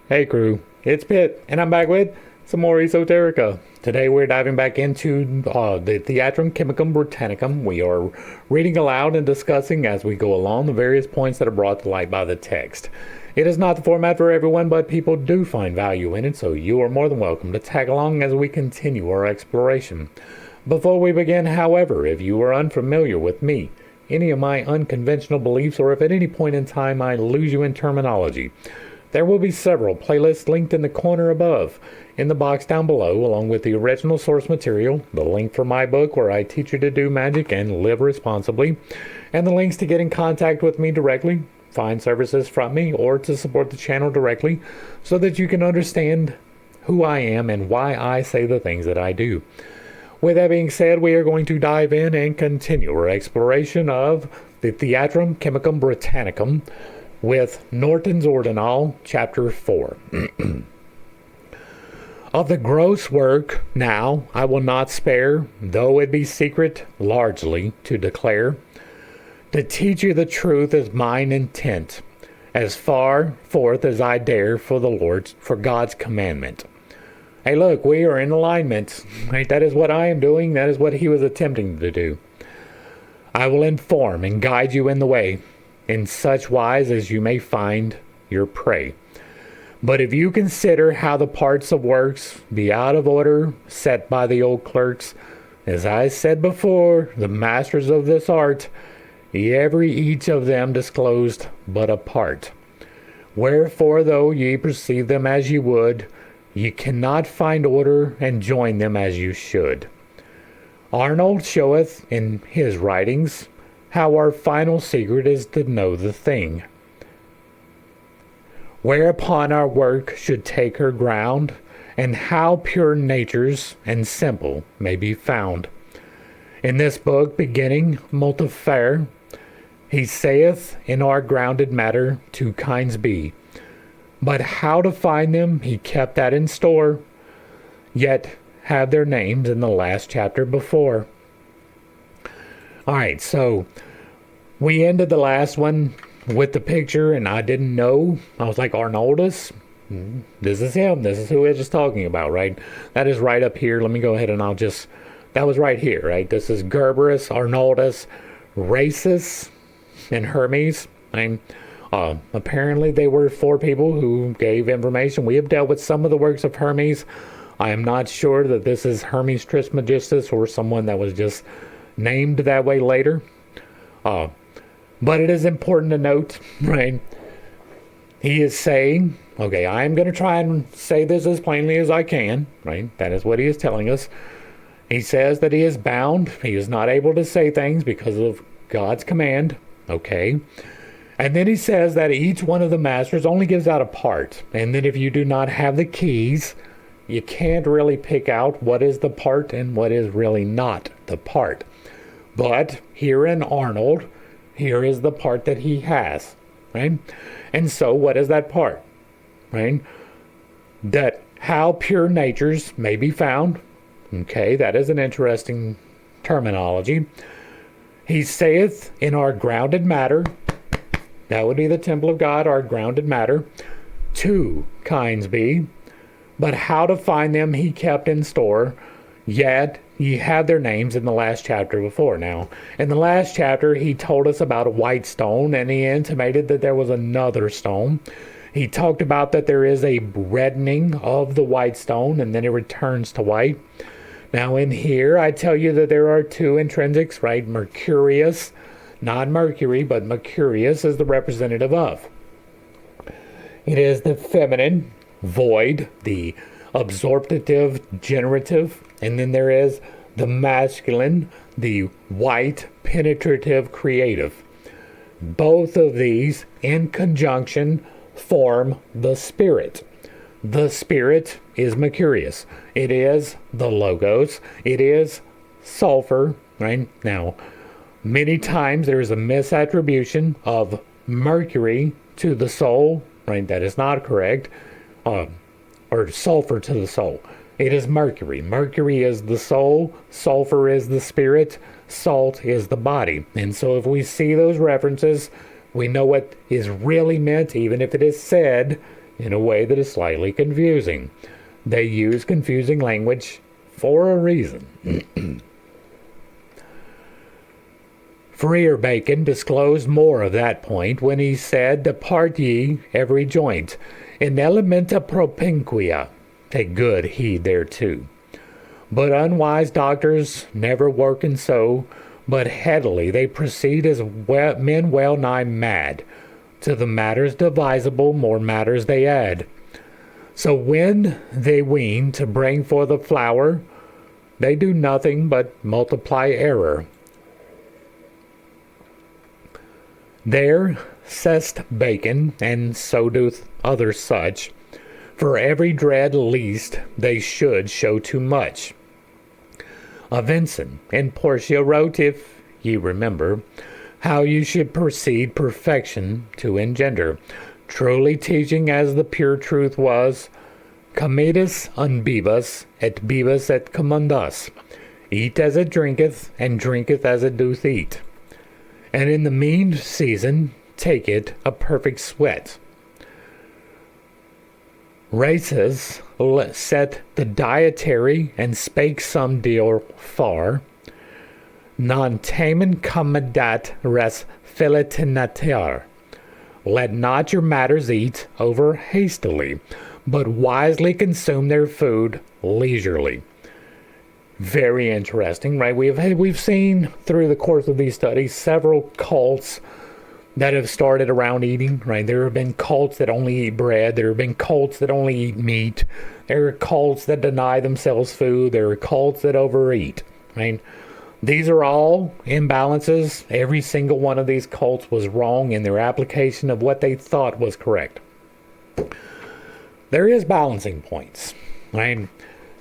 Hey crew, it's Pitt, and I'm back with some more Esoterica. Today we're diving back into the Theatrum Chemicum Britannicum. We are reading aloud and discussing as we go along the various points that are brought to light by the text. It is not the format for everyone, but people do find value in it, so you are more than welcome to tag along as we continue our exploration. Before we begin, however, if you are unfamiliar with me, any of my unconventional beliefs, or if at any point in time I lose you in terminology, there will be several playlists linked in the corner above, in the box down below, along with the original source material, the link for my book where I teach you to do magic and live responsibly, and the links to get in contact with me directly, find services from me, or to support the channel directly so that you can understand who I am and why I say the things that I do. With that being said, we are going to dive in and continue our exploration of the Theatrum Chemicum Britannicum with Norton's Ordinal, Chapter 4. Of the gross work now I will not spare, though it be secret largely to declare. To teach you the truth is mine intent, as far forth as I dare for God's commandment. Hey look, we are in alignment, right? That is what I am doing, that is what he was attempting to do. I will inform and guide you in the way, in such wise as you may find your prey. But if you consider how the parts of works be out of order set by the old clerks, as I said before, the masters of this art, each of them disclosed but a part. Wherefore, though ye perceive them as ye would, ye cannot find order and join them as you should. Arnold showeth in his writings how our final secret is to know the thing, whereupon our work should take her ground, and how pure natures and simple may be found. In this book, beginning multifair, he saith in our grounded matter two kinds be, but how to find them he kept that in store, yet have their names in the last chapter before. Alright, so we ended the last one with the picture, and I didn't know. I was like, Arnoldus? This is him. This is who I was just talking about, right? That is right up here. Let me go ahead and that was right here, right? This is Gerberus, Arnoldus, Rhasis, and Hermes. Apparently they were four people who gave information. We have dealt with some of the works of Hermes. I am not sure that this is Hermes Trismegistus or someone that was just named that way later. But it is important to note, right? He is saying, okay, I am going to try and say this as plainly as I can, right? That is what he is telling us. He says that he is bound. He is not able to say things because of God's command, okay? And then he says that each one of the masters only gives out a part. And then if you do not have the keys, you can't really pick out what is the part and what is really not the part. But here in Arnold, here is the part that he has, right? And so what is that part, right? That how pure natures may be found. Okay, that is an interesting terminology. He saith in our grounded matter, that would be the temple of God, our grounded matter, two kinds be, but how to find them he kept in store, yet ye have their names in the last chapter before. Now, in the last chapter, he told us about a white stone, and he intimated that there was another stone. He talked about that there is a reddening of the white stone, and then it returns to white. Now, in here, I tell you that there are two intrinsics, right? Mercurius, not Mercury, but Mercurius is the representative of. It is the feminine, void, the absorptive, generative, and then there is the masculine, the white, penetrative, creative. Both of these in conjunction form the spirit. The spirit is Mercurius. It is the logos. It is sulfur, right? Now, many times there is a misattribution of Mercury to the soul, right? That is not correct. Or sulfur to the soul. It is Mercury. Mercury is the soul. Sulfur is the spirit. Salt is the body. And so if we see those references, we know what is really meant, even if it is said in a way that is slightly confusing. They use confusing language for a reason. Freer Bacon disclosed more of that point when he said, "Depart ye every joint, in elementa propinquia." Take good heed thereto. But unwise doctors never working so, but headily they proceed as men well nigh mad. To the matters divisible, more matters they add. So when they ween to bring forth a flower, they do nothing but multiply error. There saith Bacon, and so doth other such, for every dread least they should show too much. Vincent and Portia wrote, if ye remember, how you should proceed perfection to engender, truly teaching as the pure truth was, comedis unbibus, et bibus et commundus, eat as it drinketh, and drinketh as it doth eat. And in the mean season take it a perfect sweat. Races set the dietary, and spake some deal far, non tamen commedat res filetinater. Let not your matters eat over hastily, but wisely consume their food leisurely. Very interesting, right? We've seen through the course of these studies several cults that have started around eating, right? There have been cults that only eat bread. There have been cults that only eat meat. There are cults that deny themselves food. There are cults that overeat, right? These are all imbalances. Every single one of these cults was wrong in their application of what they thought was correct. There is balancing points, right?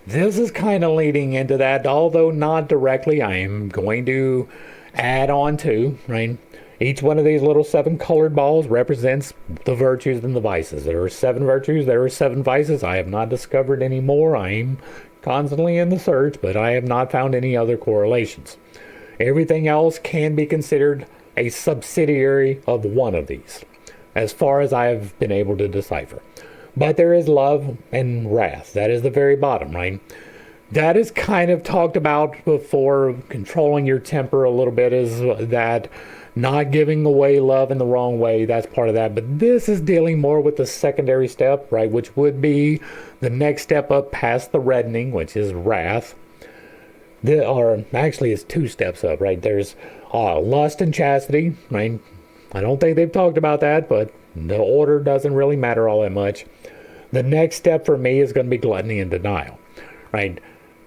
This is kind of leading into that, although not directly. I am going to add on to, right? Each one of these little 7 colored balls represents the virtues and the vices. There are 7 virtues, there are 7 vices. I have not discovered any more. I am constantly in the search, but I have not found any other correlations. Everything else can be considered a subsidiary of one of these, as far as I have been able to decipher. But there is love and wrath. That is the very bottom, right? That is kind of talked about before. Controlling your temper a little bit is that. Not giving away love in the wrong way, that's part of that. But this is dealing more with the secondary step, right? Which would be the next step up past the reddening, which is wrath. Actually, it's 2 steps up, right? There's lust and chastity, right? I don't think they've talked about that, but the order doesn't really matter all that much. The next step for me is going to be gluttony and denial, right?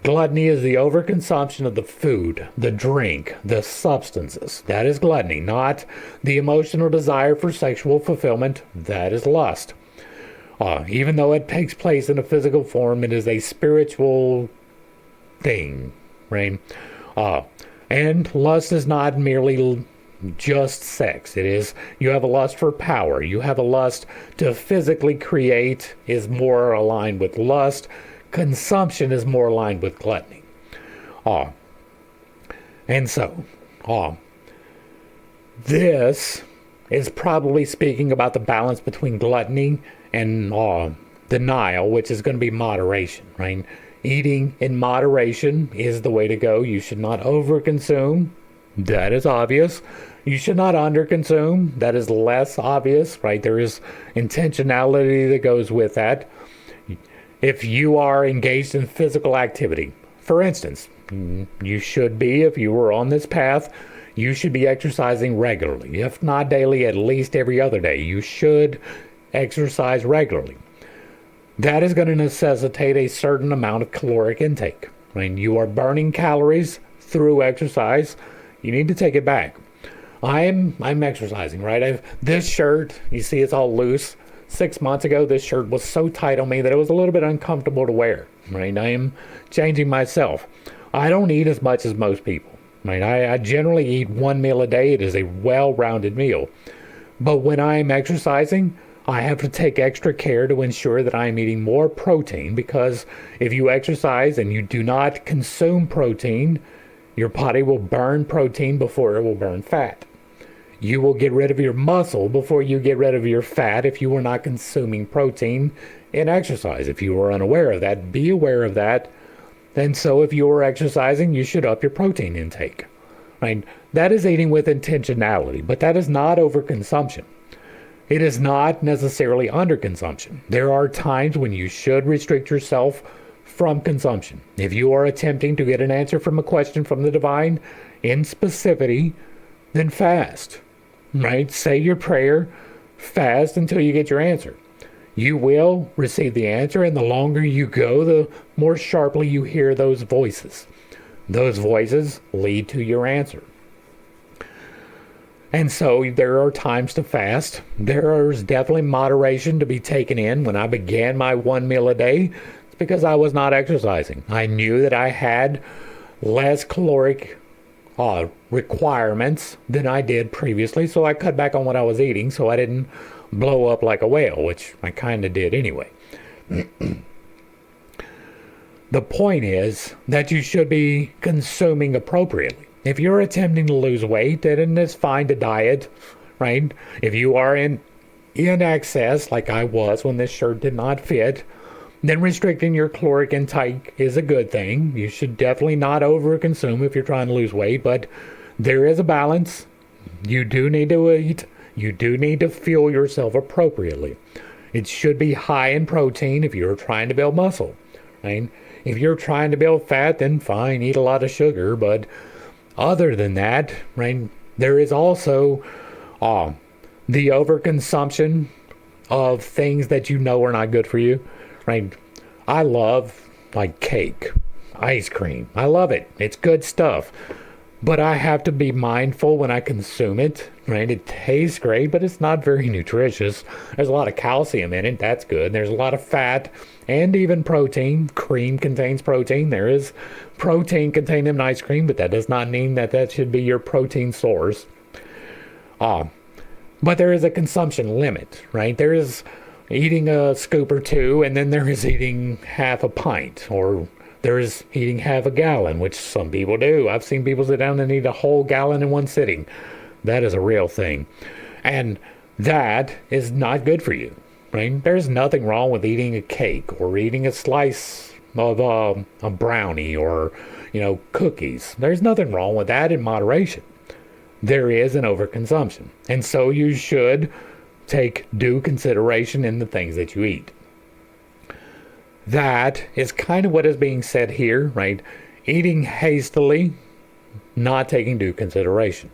Gluttony is the overconsumption of the food, the drink, the substances. That is gluttony, not the emotional desire for sexual fulfillment. That is lust. Even though it takes place in a physical form, it is a spiritual thing, right? And lust is not merely just sex. It is, you have a lust for power. You have a lust to physically create, is more aligned with lust. Consumption is more aligned with gluttony. And so, this is probably speaking about the balance between gluttony and denial, which is going to be moderation, right? Eating in moderation is the way to go. You should not overconsume. That is obvious. You should not underconsume. That is less obvious, right? There is intentionality that goes with that. If you are engaged in physical activity, for instance, you should be, if you were on this path, you should be exercising regularly. If not daily, at least every other day. You should exercise regularly. That is going to necessitate a certain amount of caloric intake. When you are burning calories through exercise, you need to take it back. I'm exercising, right? This shirt, you see it's all loose. 6 months ago, this shirt was so tight on me that it was a little bit uncomfortable to wear, right? I am changing myself. I don't eat as much as most people, right? I generally eat 1 meal a day. It is a well-rounded meal. But when I am exercising, I have to take extra care to ensure that I am eating more protein, because if you exercise and you do not consume protein, your body will burn protein before it will burn fat. you will get rid of your muscle before you get rid of your fat if you are not consuming protein in exercise. If you are unaware of that, be aware of that. And so if you are exercising, you should up your protein intake. Right? That is eating with intentionality, but that is not overconsumption. It is not necessarily underconsumption. There are times when you should restrict yourself from consumption. If you are attempting to get an answer from a question from the divine in specificity, then fast. Right? Say your prayer, fast until you get your answer. You will receive the answer, and the longer you go, the more sharply you hear those voices. Those voices lead to your answer. And so there are times to fast. There is definitely moderation to be taken in. When I began my 1 meal a day, it's because I was not exercising. I knew that I had less caloric requirements than I did previously, so I cut back on what I was eating so I didn't blow up like a whale, which I kind of did anyway. The point is that you should be consuming appropriately. If you're attempting to lose weight, then it's fine to diet, right? If you are in excess, like I was when this shirt did not fit, then restricting your caloric intake is a good thing. You should definitely not overconsume if you're trying to lose weight, but there is a balance. You do need to eat. You do need to fuel yourself appropriately. It should be high in protein if you're trying to build muscle, right? If you're trying to build fat, then fine, eat a lot of sugar. But other than that, right, there is also the overconsumption of things that you know are not good for you, right? I love like cake, ice cream. I love it. It's good stuff. But I have to be mindful when I consume it, right? It tastes great, but it's not very nutritious. There's a lot of calcium in it. That's good. There's a lot of fat and even protein. Cream contains protein. There is protein contained in ice cream, but that does not mean that that should be your protein source. But there is a consumption limit, right? There is eating a scoop or two, and then there is eating half a pint, or there's eating half a gallon, which some people do. I've seen people sit down and eat a whole gallon in one sitting. That is a real thing. And that is not good for you, right? There's nothing wrong with eating a cake or eating a slice of a brownie or, cookies. There's nothing wrong with that in moderation. There is an overconsumption. And so you should take due consideration in the things that you eat. That is kind of what is being said here, right? Eating hastily, not taking due consideration.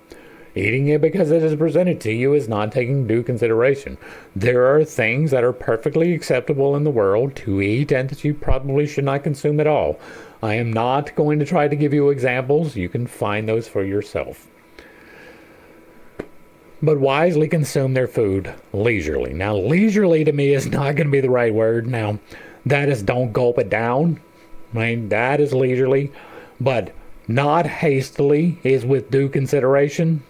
Eating it because it is presented to you is not taking due consideration. There are things that are perfectly acceptable in the world to eat and that you probably should not consume at all. I am not going to try to give you examples. You can find those for yourself. But wisely consume their food leisurely. Now, leisurely to me is not going to be the right word. Now, that is don't gulp it down, right? That is leisurely. But not hastily is with due consideration.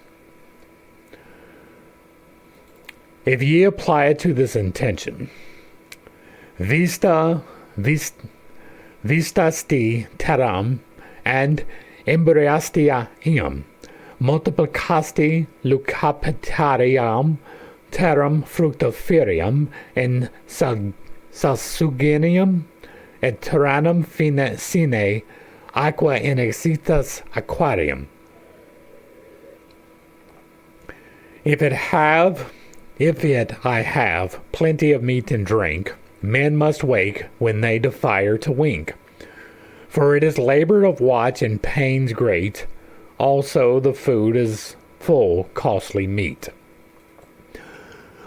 If ye apply it to this intention, vistasti terram and embriastiam, multiplicasti lucapitariam terram fructiferium in sasugenium et terranum sine aqua in exitus aquarium. If I have plenty of meat and drink, men must wake when they defire to wink. For it is labor of watch and pains great, also the food is full costly meat.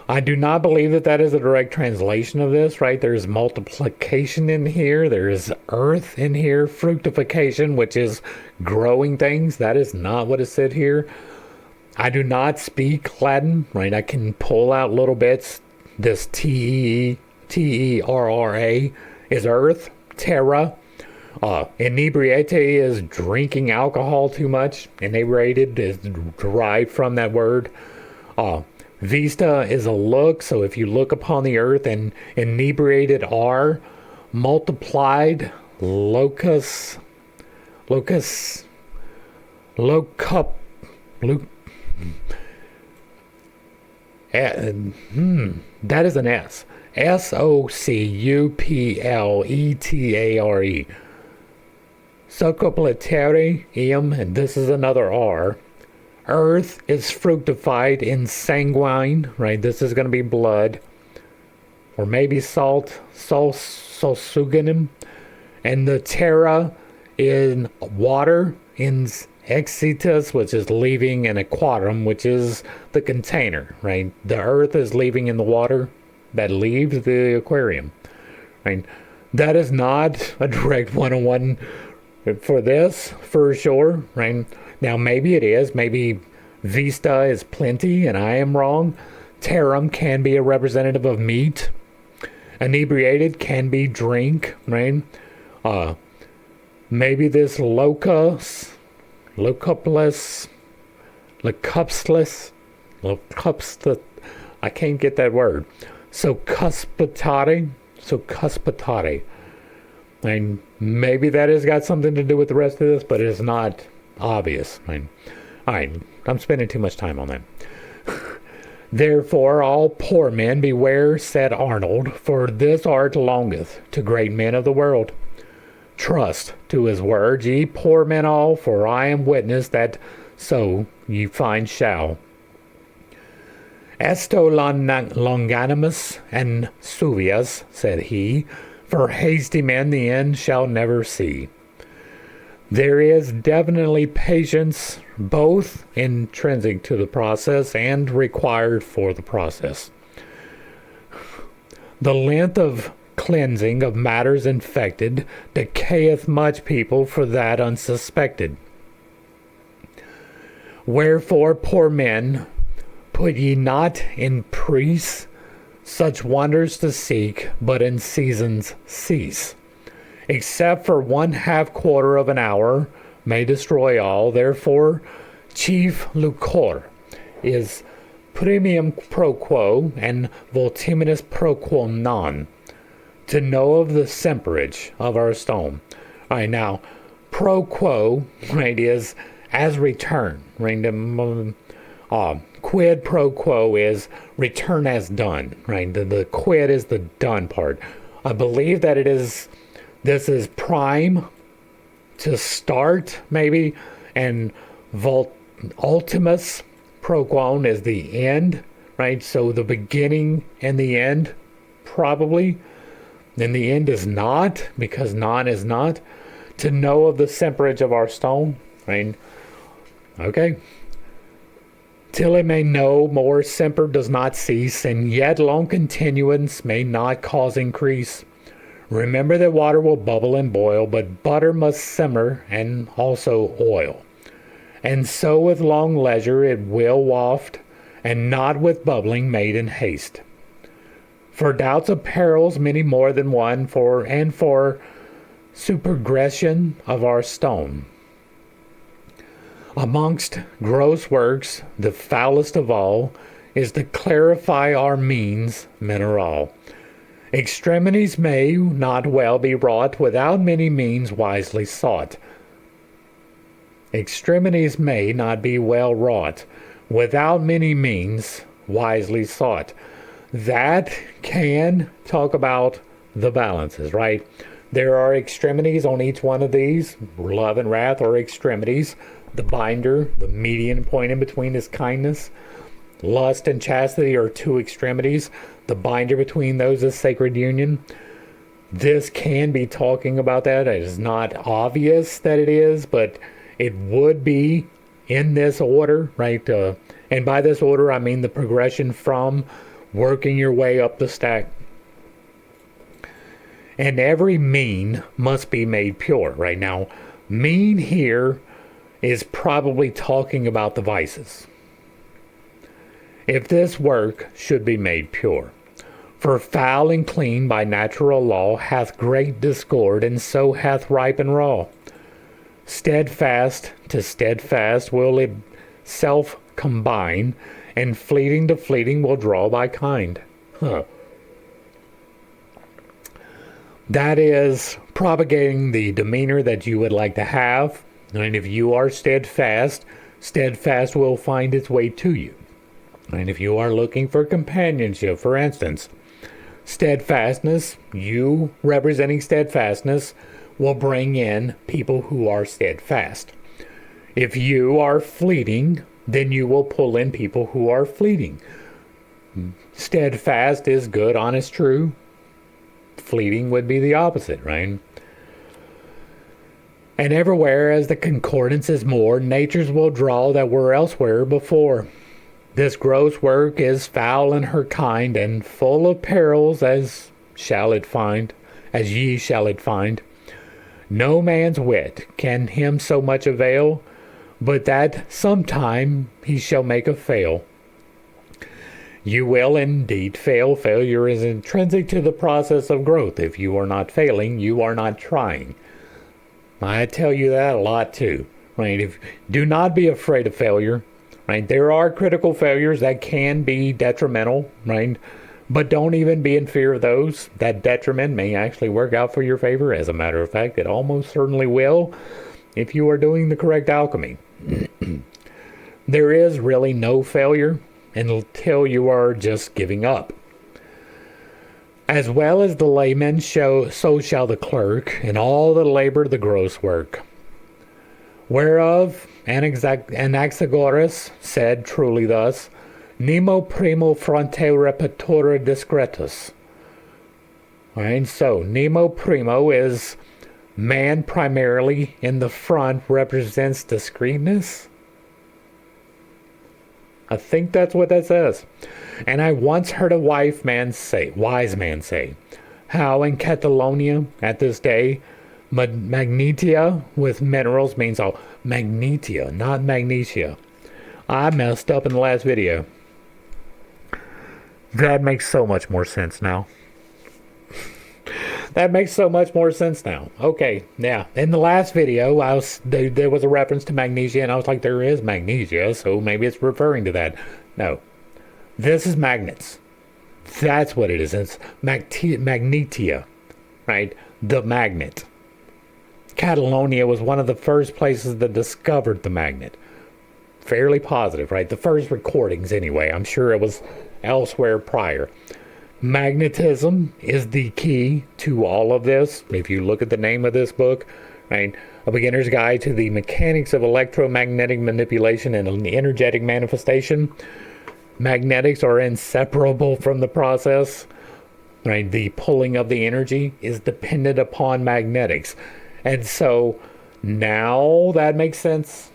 I do not believe that that is a direct translation of this, right? There's multiplication in here. There is earth in here. Fructification, which is growing things. That is not what is said here. I do not speak Latin, right? I can pull out little bits. This Terra is earth. Terra. Inebriate is drinking alcohol too much. Inebriated is derived from that word. Vista is a look, so if you look upon the earth, and inebriated are multiplied, locus, That is an S. Socuppletare. Succuppletarium, and this is another R. Earth is fructified in sanguine, right? This is going to be blood. Or maybe solsuganum. And the terra in water, in exitus, which is leaving, and aquarum, which is the container, right? The earth is leaving in the water that leaves the aquarium, right? That is not a direct one-on-one for this, for sure, right? Now, maybe it is. Maybe vista is plenty, and I am wrong. Terrum can be a representative of meat. Inebriated can be drink, right? Maybe this locupus, I can't get that word. So cuspitare. And maybe that has got something to do with the rest of this, but it's not obvious. All right, I'm spending too much time on that. Therefore, all poor men beware, said Arnold, for this art longeth to great men of the world. Trust to his words, ye poor men all, for I am witness that so ye find shall. Esto longanimus and suvius, said he, for hasty men the end shall never see. There is definitely patience, both intrinsic to the process and required for the process. The length of cleansing of matters infected decayeth much people for that unsuspected. Wherefore, poor men, put ye not in priests such wonders to seek, but in seasons cease. Except for 1/2 quarter of an hour may destroy all. Therefore, chief lucor is premium pro quo and voltiminus pro quo non. To know of the semperage of our stone. All right, now, pro quo, right, is as return. Right, quid pro quo is return as done. Right, the quid is the done part. I believe that this is prime to start, maybe, and ultimus pro quon is the end, right? So the beginning and the end, probably. And the end is not, because non is not. To know of the semperage of our stone, right? Okay. Till it may know more, semper does not cease, and yet long continuance may not cause increase. Remember that water will bubble and boil, but butter must simmer, and also oil. And so with long leisure it will waft, and not with bubbling made in haste. For doubts of perils many more than one, for supergression of our stone. Amongst gross works, the foulest of all is to clarify our means mineral. Extremities may not well be wrought without many means wisely sought. Extremities may not be well wrought without many means wisely sought. That can talk about the balances, right? There are extremities on each one of these. Love and wrath are extremities. The binder, the median point in between is kindness. Lust and chastity are two extremities. The binder between those is sacred union. This can be talking about that. It is not obvious that it is, but it would be in this order, right? And by this order, I mean the progression from working your way up the stack. And every mean must be made pure. Right now, mean here is probably talking about the vices. If this work should be made pure. For foul and clean by natural law hath great discord, and so hath ripe and raw. Steadfast to steadfast will itself combine, and fleeting to fleeting will draw by kind. That is propagating the demeanor that you would like to have. And if you are steadfast, steadfast will find its way to you. And if you are looking for companionship, for instance, steadfastness, you representing steadfastness will bring in people who are steadfast. If you are fleeting, then you will pull in people who are fleeting. Steadfast is good, honest, true. Fleeting would be the opposite, right? And everywhere as the concordance is more, natures will draw that were elsewhere before. This gross work is foul in her kind, and full of perils as ye shall it find. No man's wit can him so much avail, but that sometime he shall make a fail. You will indeed fail. Failure is intrinsic to the process of growth. If you are not failing, you are not trying. I tell you that a lot too, right? Do not be afraid of failure, right? There are critical failures that can be detrimental, right? But don't even be in fear of those. That detriment may actually work out for your favor. As a matter of fact, it almost certainly will if you are doing the correct alchemy. There is really no failure until you are just giving up. As well as the layman, so shall the clerk, and all the labor the gross work. Whereof Anaxagoras said truly thus, Nemo primo fronte repetore discretus. Alright, so Nemo primo is man primarily in the front represents discreetness. I think that's what that says. And I once heard a wise man say, how in Catalonia at this day, magnetia with minerals means all. Magnetia, not magnesia. I messed up in the last video. That makes so much more sense now. That makes so much more sense now. Okay, yeah. In the last video, there was a reference to magnesia, and I was like, there is magnesia, so maybe it's referring to that. No. This is magnets. That's what it is. It's magnetia, right? The magnet. Catalonia was one of the first places that discovered the magnet. Fairly positive, right? The first recordings, anyway. I'm sure it was elsewhere prior. Magnetism is the key to all of this. If you look at the name of this book, right? A Beginner's Guide to the Mechanics of Electromagnetic Manipulation and Energetic Manifestation. Magnetics are inseparable from the process, right? The pulling of the energy is dependent upon magnetics. And so now that makes sense.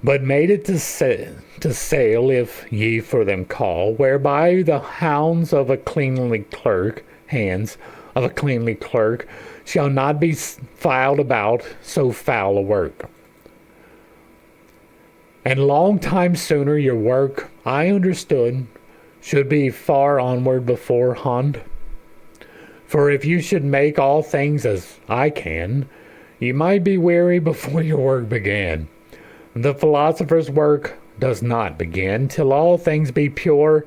But made it to sale, if ye for them call, whereby the hands of a cleanly clerk shall not be filed about so foul a work. And long time sooner your work, I understood, should be far onward beforehand. For if you should make all things as I can, you might be weary before your work began. The philosopher's work does not begin till all things be pure,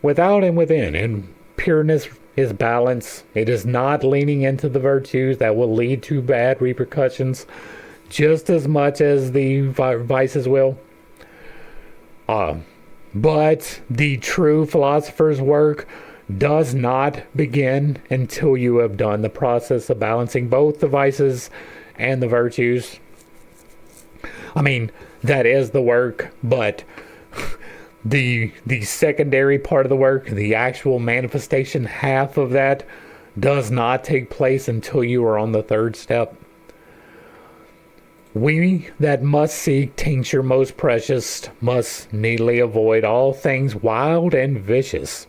without and within, and pureness is balance. It is not leaning into the virtues that will lead to bad repercussions, just as much as the vices will. But the true philosopher's work does not begin until you have done the process of balancing both the vices and the virtues. I mean, that is the work, but the secondary part of the work, the actual manifestation half of that, does not take place until you are on the third step. We that must seek tincture most precious must needly avoid all things wild and vicious.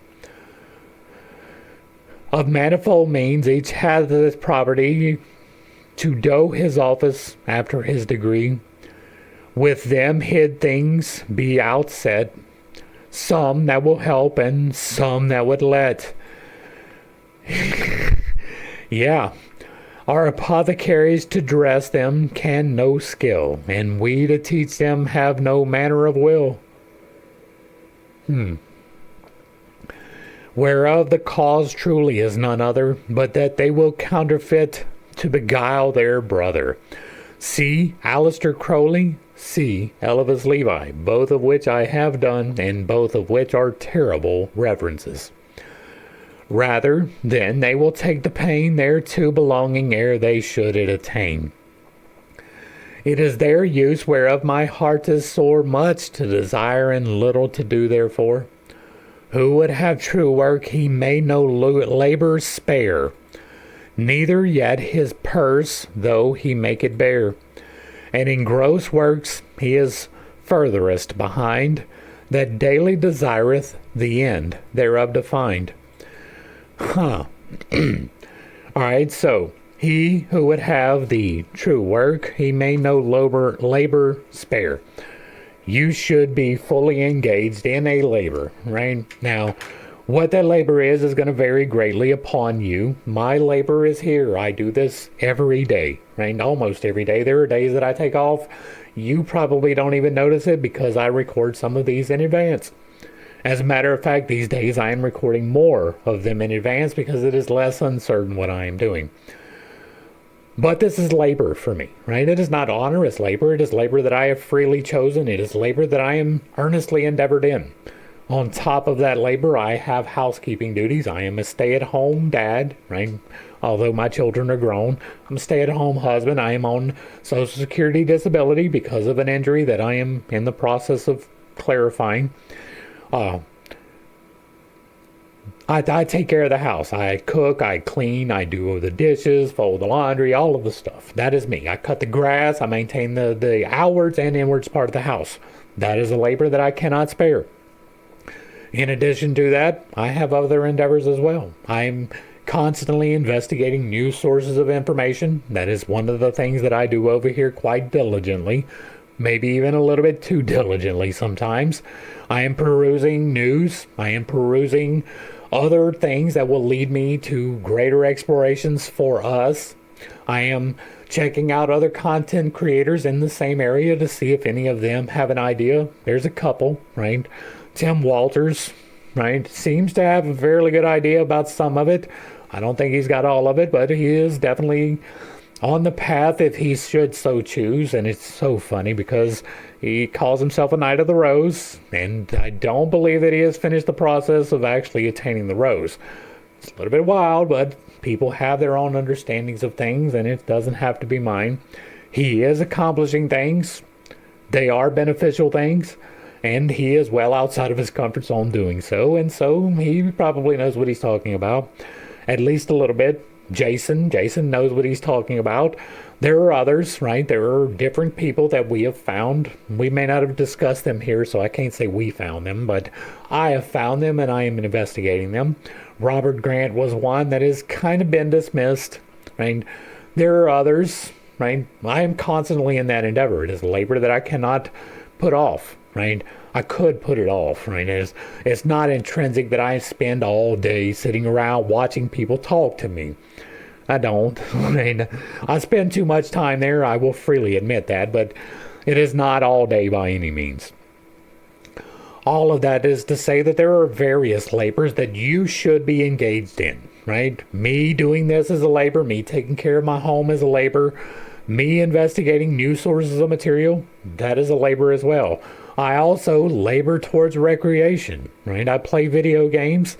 Of manifold means each hath its property to do his office after his degree. With them hid things be outset, some that will help and some that would let. Yeah, our apothecaries to dress them can no skill, and we to teach them have no manner of will. Whereof the cause truly is none other, but that they will counterfeit to beguile their brother. C. Aleister Crowley. C. Elvis Levi, both of which I have done and both of which are terrible references. Rather, then they will take the pain thereto belonging ere they should it attain. It is their use whereof my heart is sore, much to desire and little to do therefore. Who would have true work, he may no labor spare, neither yet his purse, though he make it bare. And in gross works he is furthest behind, that daily desireth the end thereof to find. Alright, so he who would have the true work, he may no labor spare. You should be fully engaged in a labor, right? Now, what that labor is going to vary greatly upon you. My labor is here. I do this every day, right? Almost every day. There are days that I take off. You probably don't even notice it because I record some of these in advance. As a matter of fact, these days I am recording more of them in advance because it is less uncertain what I am doing. But this is labor for me, right? It is not onerous labor. It is labor that I have freely chosen. It is labor that I am earnestly endeavored in. On top of that labor, I have housekeeping duties. I am a stay-at-home dad, right? Although my children are grown, I'm a stay-at-home husband. I am on Social Security disability because of an injury that I am in the process of clarifying. I take care of the house. I cook, I clean, I do the dishes, fold the laundry, all of the stuff. That is me. I cut the grass, I maintain the outwards and inwards part of the house. That is a labor that I cannot spare. In addition to that, I have other endeavors as well. I'm constantly investigating new sources of information. That is one of the things that I do over here quite diligently. Maybe even a little bit too diligently sometimes. I am perusing news. I am perusing other things that will lead me to greater explorations for us. I am checking out other content creators in the same area to see if any of them have an idea. There's a couple, right? Tim Walters, right? Seems to have a fairly good idea about some of it. I don't think he's got all of it, but he is definitely on the path if he should so choose. And it's so funny because he calls himself a Knight of the Rose, and I don't believe that he has finished the process of actually attaining the rose. It's a little bit wild, but people have their own understandings of things, and it doesn't have to be mine. He is accomplishing things. They are beneficial things, and he is well outside of his comfort zone doing so, and so he probably knows what he's talking about, at least a little bit. Jason knows what he's talking about. There are others, right? There are different people that we have found. We may not have discussed them here, so I can't say we found them, but I have found them and I am investigating them. Robert Grant was one that has kind of been dismissed, right? There are others, right? I am constantly in that endeavor. It is labor that I cannot put off, right? I could put it off, right? It's not intrinsic that I spend all day sitting around watching people talk to me. I don't. I mean, I spend too much time there. I will freely admit that, but it is not all day by any means. All of that is to say that there are various labors that you should be engaged in, right? Me doing this is a labor. Me taking care of my home is a labor. Me investigating new sources of material, that is a labor as well. I also labor towards recreation, right? I play video games.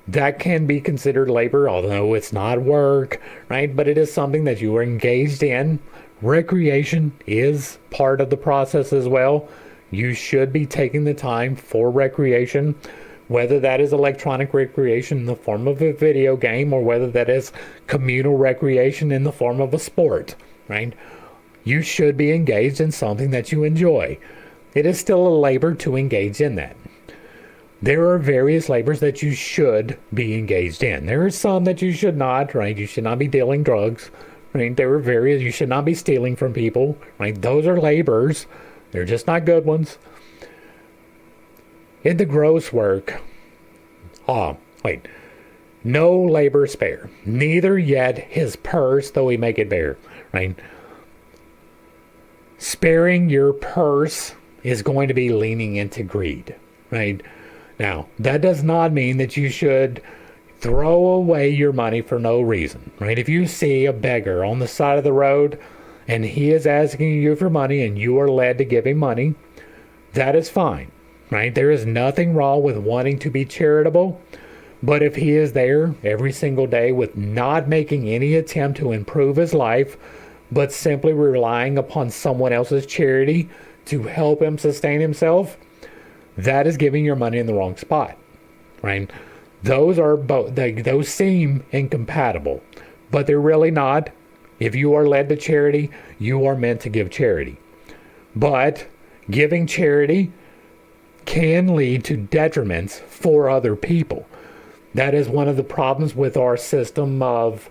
That can be considered labor, although it's not work, right? But it is something that you are engaged in. Recreation is part of the process as well. You should be taking the time for recreation, whether that is electronic recreation in the form of a video game or whether that is communal recreation in the form of a sport, right? You should be engaged in something that you enjoy. It is still a labor to engage in that. There are various labors that you should be engaged in. There are some that you should not, right? You should not be dealing drugs, right? There are various, you should not be stealing from people, right? Those are labors. They're just not good ones. In the gross work, no labor spare, neither yet his purse, though he make it bare, right? Sparing your purse is going to be leaning into greed, right? Now, that does not mean that you should throw away your money for no reason, right? If you see a beggar on the side of the road and he is asking you for money and you are led to give him money, that is fine, right? There is nothing wrong with wanting to be charitable. But if he is there every single day with not making any attempt to improve his life, but simply relying upon someone else's charity to help him sustain himself, that is giving your money in the wrong spot, right? Those are both, those seem incompatible, but they're really not. If you are led to charity, you are meant to give charity. But giving charity can lead to detriments for other people. That is one of the problems with our system of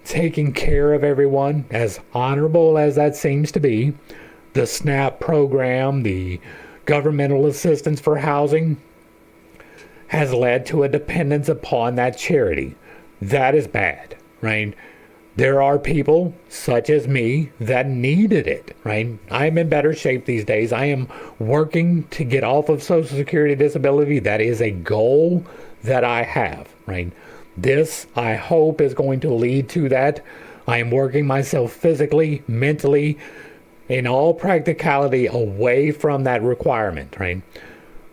taking care of everyone, as honorable as that seems to be. The SNAP program, the governmental assistance for housing, has led to a dependence upon that charity. That is bad, right? There are people, such as me, that needed it, right? I'm in better shape these days. I am working to get off of Social Security disability. That is a goal that I have, right? This, I hope, is going to lead to that. I am working myself physically, mentally, in all practicality away from that requirement, right?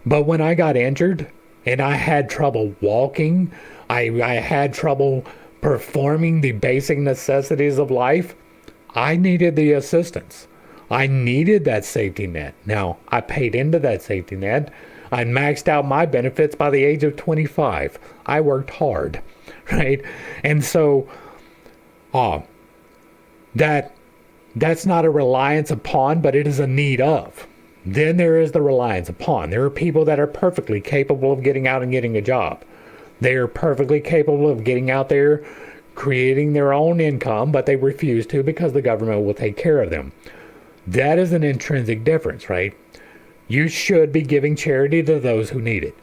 But when I got injured and I had trouble walking, I had trouble performing the basic necessities of life, I needed the assistance. I needed that safety net. Now, I paid into that safety net. I maxed out my benefits by the age of 25. I worked hard, right? And so, that's not a reliance upon, but it is a need of. Then there is the reliance upon. There are people that are perfectly capable of getting out and getting a job. They are perfectly capable of getting out there, creating their own income, but they refuse to because the government will take care of them. That is an intrinsic difference, right? You should be giving charity to those who need it.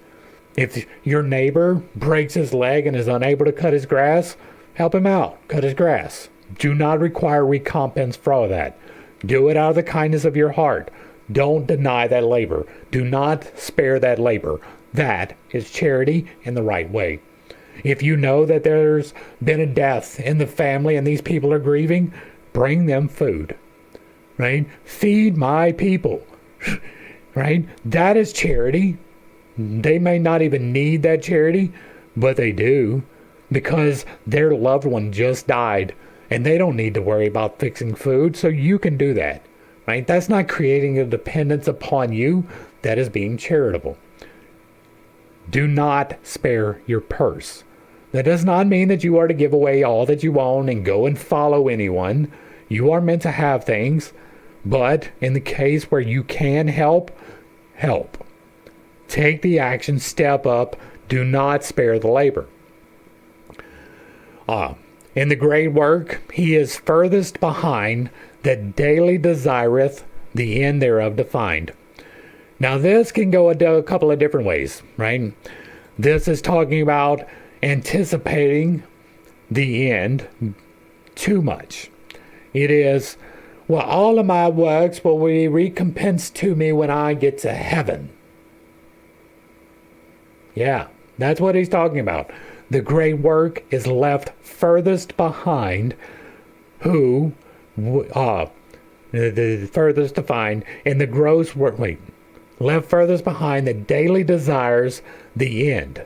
If your neighbor breaks his leg and is unable to cut his grass, help him out, cut his grass. Do not require recompense for all that. Do it out of the kindness of your heart. Don't deny that labor. Do not spare that labor. That is charity in the right way. If you know that there's been a death in the family and these people are grieving, bring them food, right? Feed my people, right? That is charity. They may not even need that charity, but they do because their loved one just died and they don't need to worry about fixing food, so you can do that, right? That's not creating a dependence upon you. That is being charitable. Do not spare your purse. That does not mean that you are to give away all that you own and go and follow anyone. You are meant to have things, but in the case where you can help, help. Take the action, step up, do not spare the labor. In the great work, he is furthest behind that daily desireth the end thereof defined. Now this can go a couple of different ways, right? This is talking about anticipating the end too much. It is, well, all of my works will be recompensed to me when I get to heaven. Yeah, that's what he's talking about. The great work is left furthest behind the furthest defined in the gross work. Left furthest behind that daily desires the end.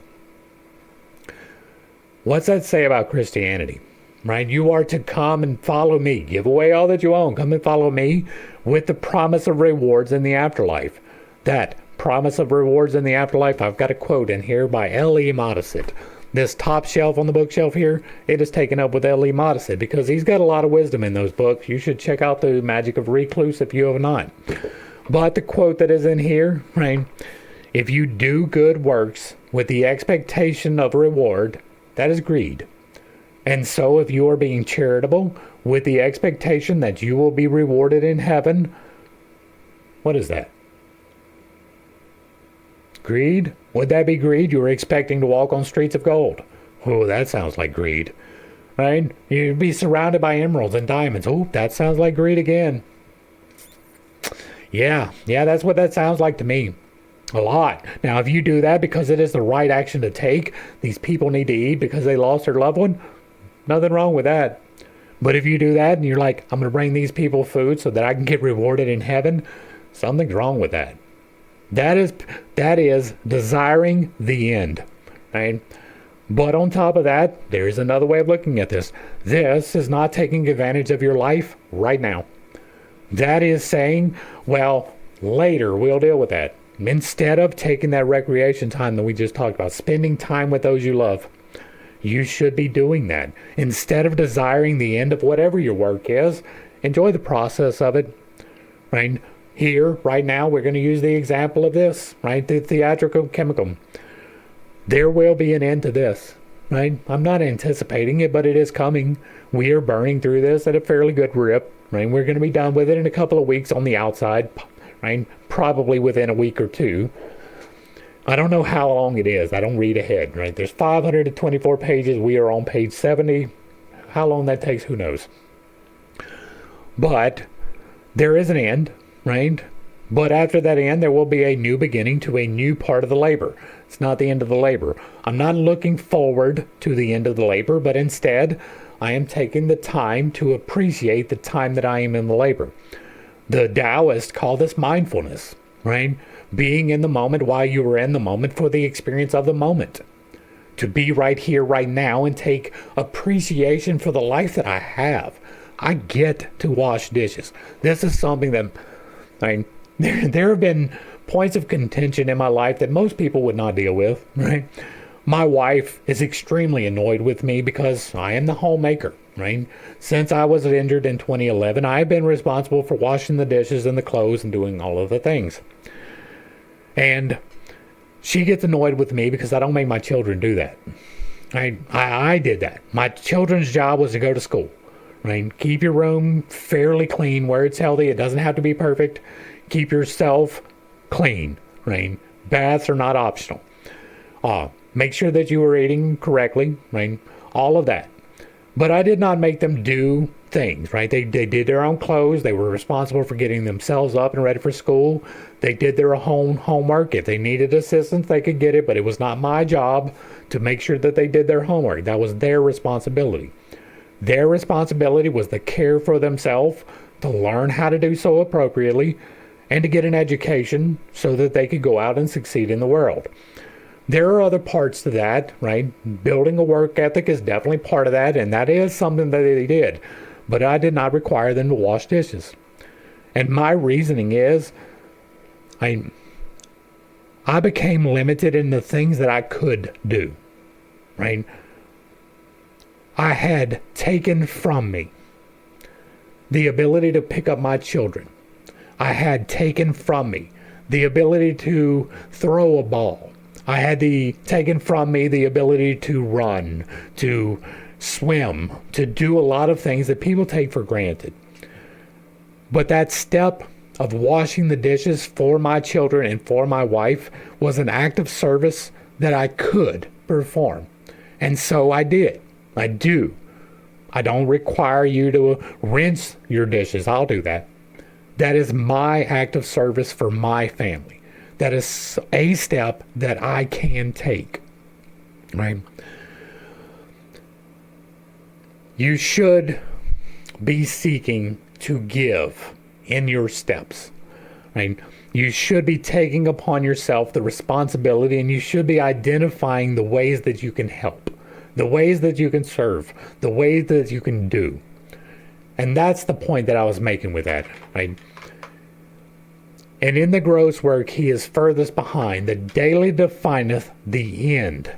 What's that say about Christianity? Right? You are to come and follow me. Give away all that you own. Come and follow me with the promise of rewards in the afterlife. That promise of rewards in the afterlife, I've got a quote in here by L.E. Modesett. This top shelf on the bookshelf here, it is taken up with L.E. Modesett because he's got a lot of wisdom in those books. You should check out The Magic of Recluse if you have not. But the quote that is in here, right? If you do good works with the expectation of reward, that is greed. And so if you are being charitable with the expectation that you will be rewarded in heaven, what is that? Greed? Would that be greed? You were expecting to walk on streets of gold. Oh, that sounds like greed, right? You'd be surrounded by emeralds and diamonds. Oh, that sounds like greed again. Yeah, that's what that sounds like to me. A lot. Now, if you do that because it is the right action to take, these people need to eat because they lost their loved one, nothing wrong with that. But if you do that and you're like, I'm going to bring these people food so that I can get rewarded in heaven, something's wrong with that. That is desiring the end, right? But on top of that, there is another way of looking at this. This is not taking advantage of your life right now. That is saying, well, later we'll deal with that. Instead of taking that recreation time that we just talked about, spending time with those you love, you should be doing that. Instead of desiring the end of whatever your work is, enjoy the process of it, right? Here, right now, we're going to use the example of this, right? The Theatrum Chemicum. There will be an end to this, right? I'm not anticipating it, but it is coming. We are burning through this at a fairly good rip, right? We're going to be done with it in a couple of weeks on the outside, right? Probably within a week or two. I don't know how long it is. I don't read ahead, right? There's 524 pages. We are on page 70. How long that takes, who knows? But there is an end, right? But after that end, there will be a new beginning to a new part of the labor. It's not the end of the labor. I'm not looking forward to the end of the labor, but instead, I am taking the time to appreciate the time that I am in the labor. The Taoists call this mindfulness, right? Being in the moment while you are in the moment for the experience of the moment. To be right here, right now, and take appreciation for the life that I have. I get to wash dishes. This is something that, there have been points of contention in my life that most people would not deal with, right? My wife is extremely annoyed with me because I am the homemaker, right? Since I was injured in 2011, I've been responsible for washing the dishes and the clothes and doing all of the things. And she gets annoyed with me because I don't make my children do that. I did that. My children's job was to go to school, right? Keep your room fairly clean where it's healthy. It doesn't have to be perfect. Keep yourself clean, right? Baths are not optional. Make sure that you are eating correctly, right? All of that. But I did not make them do things, right? They did their own clothes. They were responsible for getting themselves up and ready for school. They did their own homework. If they needed assistance, they could get it, but it was not my job to make sure that they did their homework. That was their responsibility. Their responsibility was to care for themselves, to learn how to do so appropriately, and to get an education so that they could go out and succeed in the world. There are other parts to that, right? Building a work ethic is definitely part of that, and that is something that they did. But I did not require them to wash dishes. And my reasoning is, I became limited in the things that I could do, right? I had taken from me the ability to pick up my children. I had taken from me the ability to throw a ball. I had taken from me the ability to run, to swim, to do a lot of things that people take for granted. But that step of washing the dishes for my children and for my wife was an act of service that I could perform. And so I did. I do. I don't require you to rinse your dishes. I'll do that. That is my act of service for my family. That is a step that I can take, right? You should be seeking to give in your steps, right? You should be taking upon yourself the responsibility, and you should be identifying the ways that you can help, the ways that you can serve, the ways that you can do. And that's the point that I was making with that, right? And in the gross work he is furthest behind, that daily defineth the end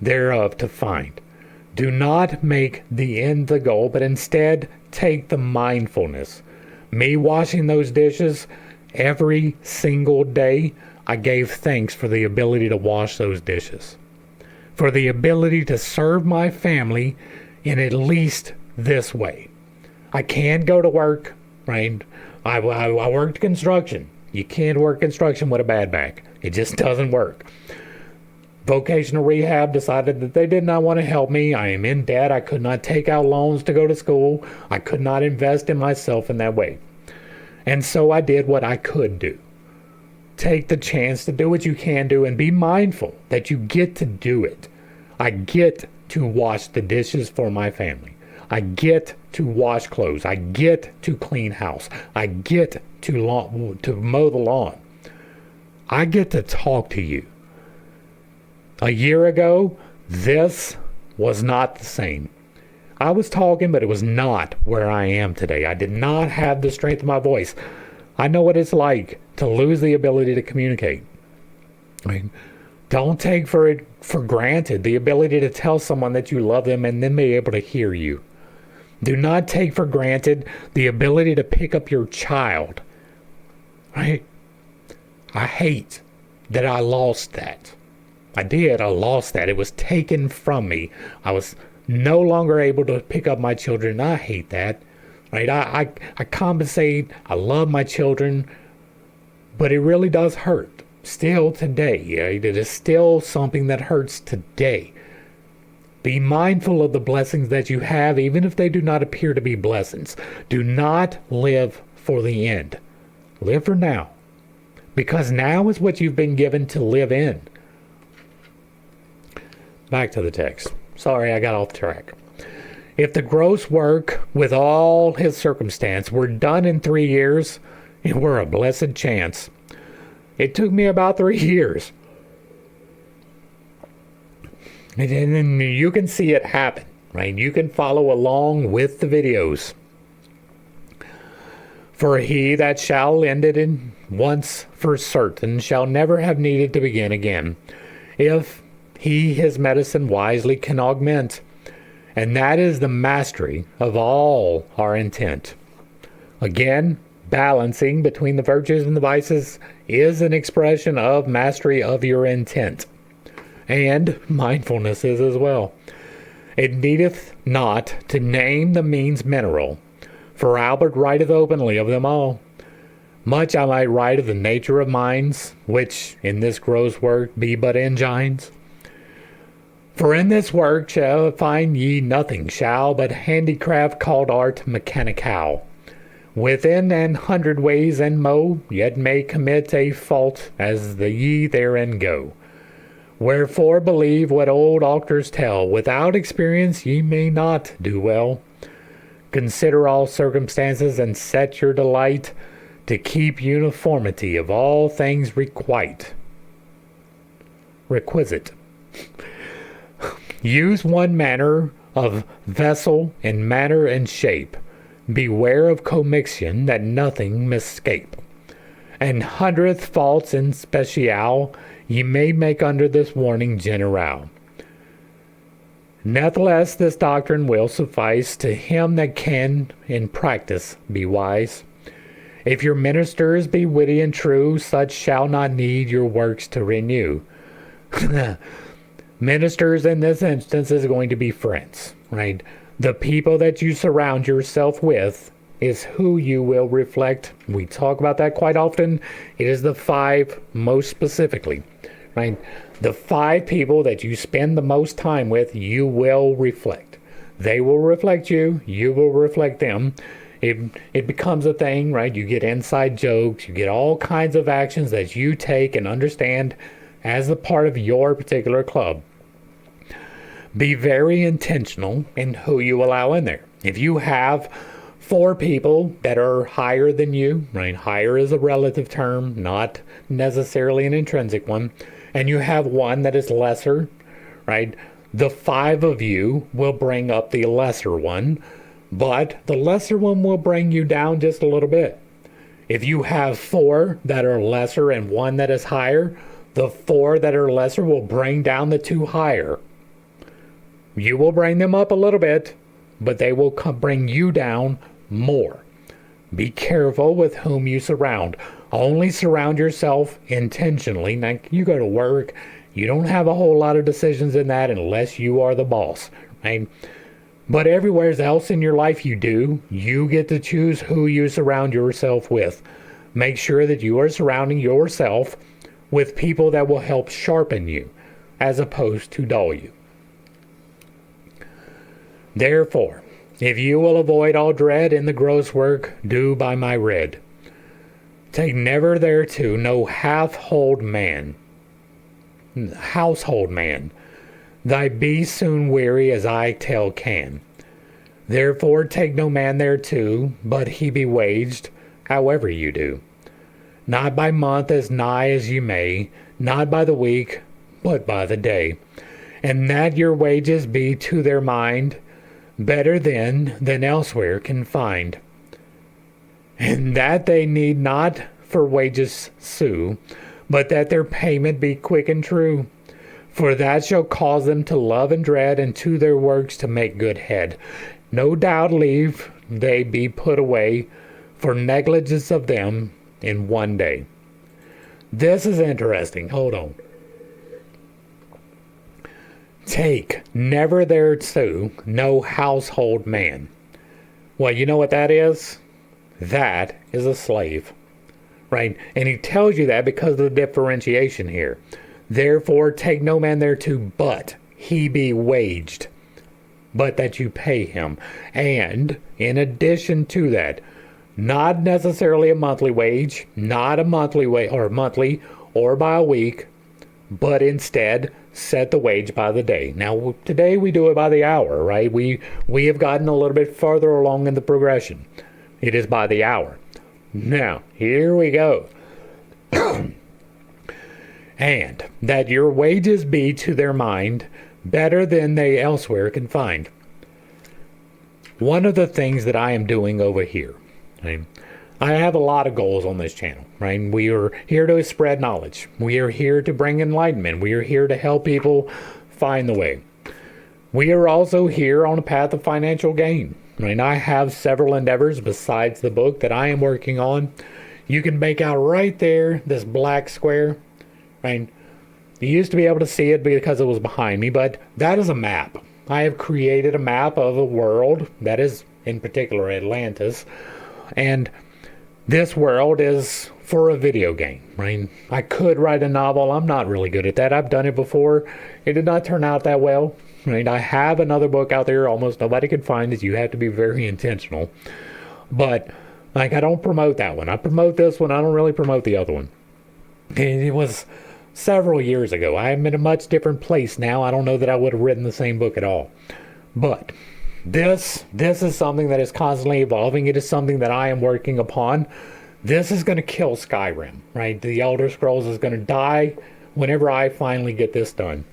thereof to find. Do not make the end the goal, but instead take the mindfulness. Me washing those dishes every single day, I gave thanks for the ability to wash those dishes, for the ability to serve my family in at least this way. I can't go to work, right? I worked construction. You can't work construction with a bad back. It just doesn't work. Vocational rehab decided that they did not want to help me. I am in debt. I could not take out loans to go to school. I could not invest in myself in that way. And so I did what I could do. Take the chance to do what you can do and be mindful that you get to do it. I get to wash the dishes for my family. I get to wash clothes. I get to clean house. I get to mow the lawn. I get to talk to you. A year ago, this was not the same. I was talking, but it was not where I am today. I did not have the strength of my voice. I know what it's like to lose the ability to communicate. I mean, don't take for granted the ability to tell someone that you love them and then be able to hear you. Do not take for granted the ability to pick up your child. Right? I hate that I lost that. I did. I lost that. It was taken from me. I was no longer able to pick up my children. I hate that. Right? I compensate. I love my children. But it really does hurt. Still today. Right? It is still something that hurts today. Be mindful of the blessings that you have, even if they do not appear to be blessings. Do not live for the end. Live for now. Because now is what you've been given to live in. Back to the text. Sorry, I got off track. If the gross work with all his circumstance were done in 3 years, it were a blessed chance. It took me about 3 years. And you can see it happen, right? You can follow along with the videos. For he that shall end it in once for certain shall never have needed to begin again, if he his medicine wisely can augment. And that is the mastery of all our intent. Again, balancing between the virtues and the vices is an expression of mastery of your intent. And mindfulness is as well. It needeth not to name the means mineral, for Albert writeth openly of them all. Much I might write of the nature of minds, which in this gross work be but engines. For in this work shall find ye nothing shall but handicraft called art mechanical. Within 100 ways and mo, yet may commit a fault as the ye therein go. Wherefore believe what old auctors tell, without experience ye may not do well. Consider all circumstances and set your delight to keep uniformity of all things requisite. Use one manner of vessel and manner and shape. Beware of commixtion that nothing miscape. And 100th faults in special ye may make under this warning general. Nevertheless, this doctrine will suffice to him that can in practice be wise. If your ministers be witty and true, such shall not need your works to renew. Ministers in this instance is going to be friends, right? The people that you surround yourself with is who you will reflect. We talk about that quite often. It is the 5 most specifically, right? The 5 people that you spend the most time with, you will reflect. They will reflect you. You will reflect them. It becomes a thing, right? You get inside jokes. You get all kinds of actions that you take and understand as a part of your particular club. Be very intentional in who you allow in there. If you have 4 people that are higher than you, right? Higher is a relative term, not necessarily an intrinsic one. And you have 1 that is lesser, right? The 5 of you will bring up the lesser one, but the lesser one will bring you down just a little bit. If you have 4 that are lesser and 1 that is higher, the 4 that are lesser will bring down the 2 higher. You will bring them up a little bit, but they will bring you down more. Be careful with whom you surround. Only surround yourself intentionally. Now, you go to work, you don't have a whole lot of decisions in that unless you are the boss, right? But everywhere else in your life you do. You get to choose who you surround yourself with. Make sure that you are surrounding yourself with people that will help sharpen you as opposed to dull you. Therefore, if you will avoid all dread in the gross work, do by my rede. Take never thereto no household man. Thy be soon weary as I tell can. Therefore take no man thereto, but he be waged, however you do. Not by month as nigh as you may, not by the week, but by the day. And that your wages be to their mind better then than elsewhere can find. And that they need not for wages sue, but that their payment be quick and true. For that shall cause them to love and dread, and to their works to make good head. No doubt leave they be put away for negligence of them in one day. This is interesting. Hold on. Take never thereto no household man. Well, you know what that is? That is a slave. Right? And he tells you that because of the differentiation here. Therefore take no man thereto, but he be waged, but that you pay him. And in addition to that, not necessarily a monthly wage, not a monthly wage or monthly or by a week, but instead set the wage by the day. Now today we do it by the hour, right? We have gotten a little bit further along in the progression. It is by the hour. Now here we go. And that your wages be to their mind better than they elsewhere can find. One of the things that I am doing over here, right? I have a lot of goals on this channel, right? We are here to spread knowledge. We are here to bring enlightenment. We are here to help people find the way. We are also here on a path of financial gain, right? I have several endeavors besides the book that I am working on. You can make out right there, this black square, right? You used to be able to see it because it was behind me, but that is a map. I have created a map of a world that is, in particular, Atlantis, and this world is for a video game, right? I could write a novel. I'm not really good at that. I've done it before. It did not turn out that well, right? I have another book out there almost nobody could find it. You have to be very intentional. But, like, I don't promote that one. I promote this one. I don't really promote the other one. And it was several years ago. I am in a much different place now. I don't know that I would have written the same book at all. But this is something that is constantly evolving. It is something that I am working upon. This is going to kill Skyrim, right? The Elder Scrolls is going to die whenever I finally get this done.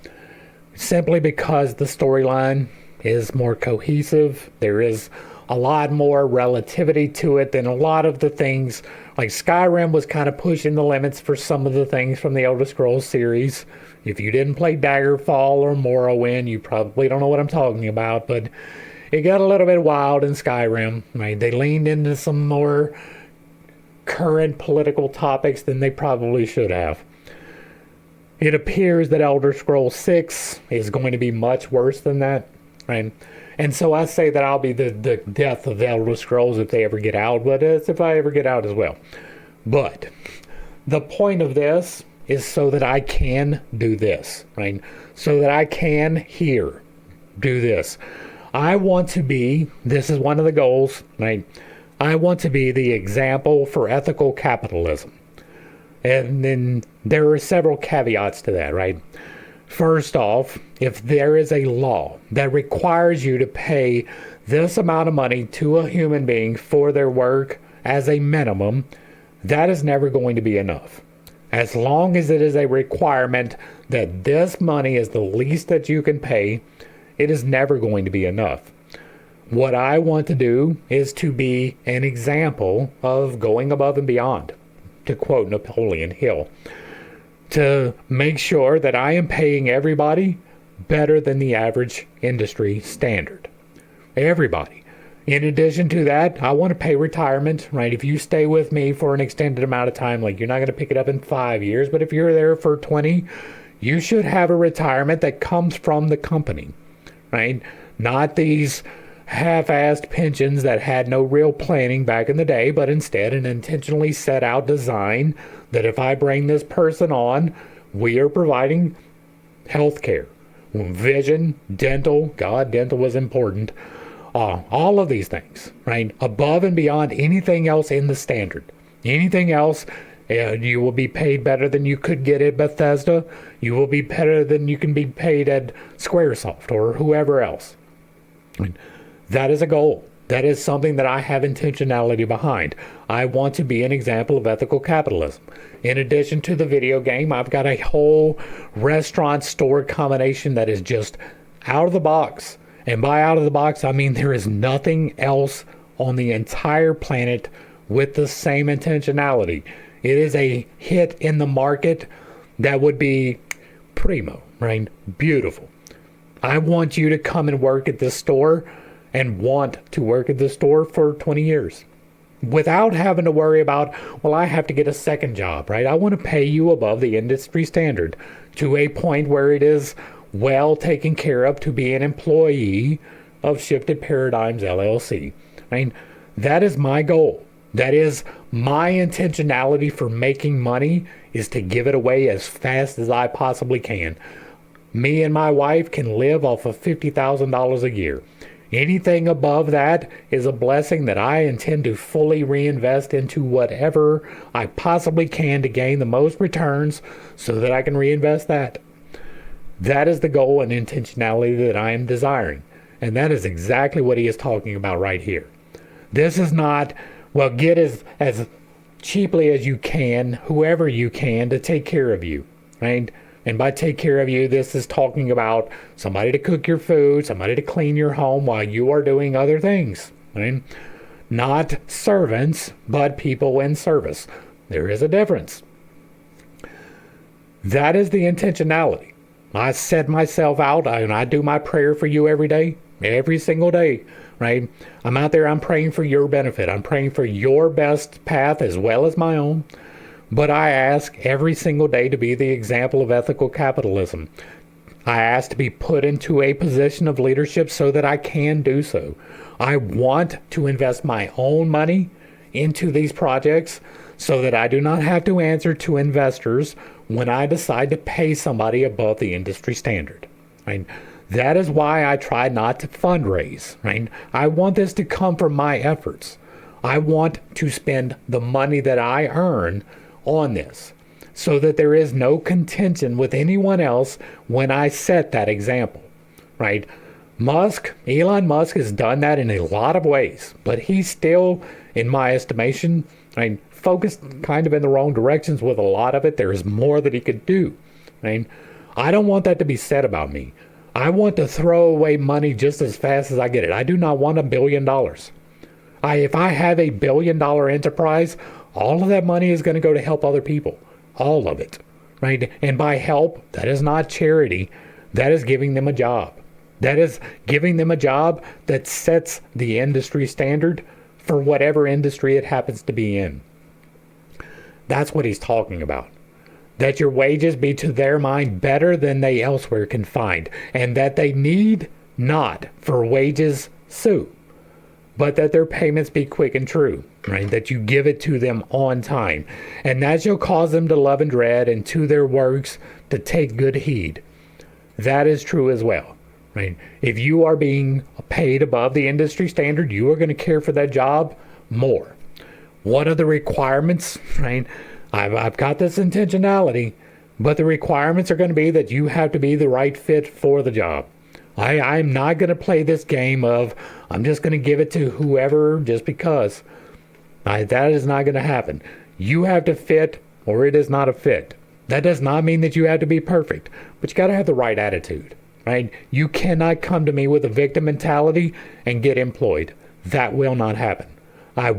Simply because the storyline is more cohesive. There is a lot more relativity to it than a lot of the things. Like Skyrim was kind of pushing the limits for some of the things from the Elder Scrolls series. If you didn't play Daggerfall or Morrowind, you probably don't know what I'm talking about, but it got a little bit wild in Skyrim. Right? They leaned into some more current political topics than they probably should have. It appears that Elder Scrolls 6 is going to be much worse than that. Right? And so I say that I'll be the death of the Elder Scrolls if they ever get out, but it's if I ever get out as well. But the point of this is so that I can do this, right? So that I can here do this. I want to be, this is one of the goals, right? I want to be the example for ethical capitalism. And then there are several caveats to that, right? First off, if there is a law that requires you to pay this amount of money to a human being for their work as a minimum, that is never going to be enough. As long as it is a requirement that this money is the least that you can pay, it is never going to be enough. What I want to do is to be an example of going above and beyond, to quote Napoleon Hill, to make sure that I am paying everybody better than the average industry standard. Everybody. In addition to that, I want to pay retirement, right? If you stay with me for an extended amount of time, like you're not going to pick it up in 5 years, but if you're there for 20, you should have a retirement that comes from the company, right? Not these half-assed pensions that had no real planning back in the day, but instead an intentionally set out design that if I bring this person on, we are providing health care, vision, dental. God, dental was important. All of these things, right? Above and beyond anything else in the standard. Anything else, you will be paid better than you could get at Bethesda. You will be better than you can be paid at Squaresoft or whoever else. That is a goal. That is something that I have intentionality behind. I want to be an example of ethical capitalism. In addition to the video game, I've got a whole restaurant store combination that is just out of the box. And by out of the box, I mean there is nothing else on the entire planet with the same intentionality. It is a hit in the market that would be primo, right? Beautiful. I want you to come and work at this store and want to work at the store for 20 years without having to worry about, well, I have to get a second job, right? I want to pay you above the industry standard to a point where it is well taken care of to be an employee of Shifted Paradigms LLC. Right? That is my goal. That is my intentionality for making money, is to give it away as fast as I possibly can. Me and my wife can live off of $50,000 a year. Anything above that is a blessing that I intend to fully reinvest into whatever I possibly can to gain the most returns so that I can reinvest that. That is the goal and intentionality that I am desiring. And that is exactly what he is talking about right here. This is not, well, get as cheaply as you can, whoever you can, to take care of you, right? And by take care of you, this is talking about somebody to cook your food, somebody to clean your home while you are doing other things, right? Not servants, but people in service. There is a difference. That is the intentionality. I set myself out and I do my prayer for you every day, every single day, right? I'm out there, I'm praying for your benefit. I'm praying for your best path as well as my own. But I ask every single day to be the example of ethical capitalism. I ask to be put into a position of leadership so that I can do so. I want to invest my own money into these projects so that I do not have to answer to investors when I decide to pay somebody above the industry standard. Right? That is why I try not to fundraise. Right? I want this to come from my efforts. I want to spend the money that I earn on this so that there is no contention with anyone else when I set that example. Right? Elon Musk has done that in a lot of ways, but he's still, in my estimation, focused kind of in the wrong directions with a lot of it. There is more that he could do. Right? I don't want that to be said about me. I want to throw away money just as fast as I get it. I do not want $1 billion. If I have $1 billion enterprise, all of that money is going to go to help other people. All of it. Right? And by help, that is not charity. That is giving them a job. That is giving them a job that sets the industry standard for whatever industry it happens to be in. That's what he's talking about. That your wages be to their mind better than they elsewhere can find, and that they need not for wages sue, but that their payments be quick and true, right? That you give it to them on time, and that shall cause them to love and dread, and to their works to take good heed. That is true as well, right? If you are being paid above the industry standard, you are going to care for that job more. What are the requirements, right? I've got this intentionality, but the requirements are going to be that you have to be the right fit for the job. I'm not going to play this game of, I'm just going to give it to whoever just because. That is not going to happen. You have to fit or it is not a fit. That does not mean that you have to be perfect, but you got to have the right attitude, right? You cannot come to me with a victim mentality and get employed. That will not happen. I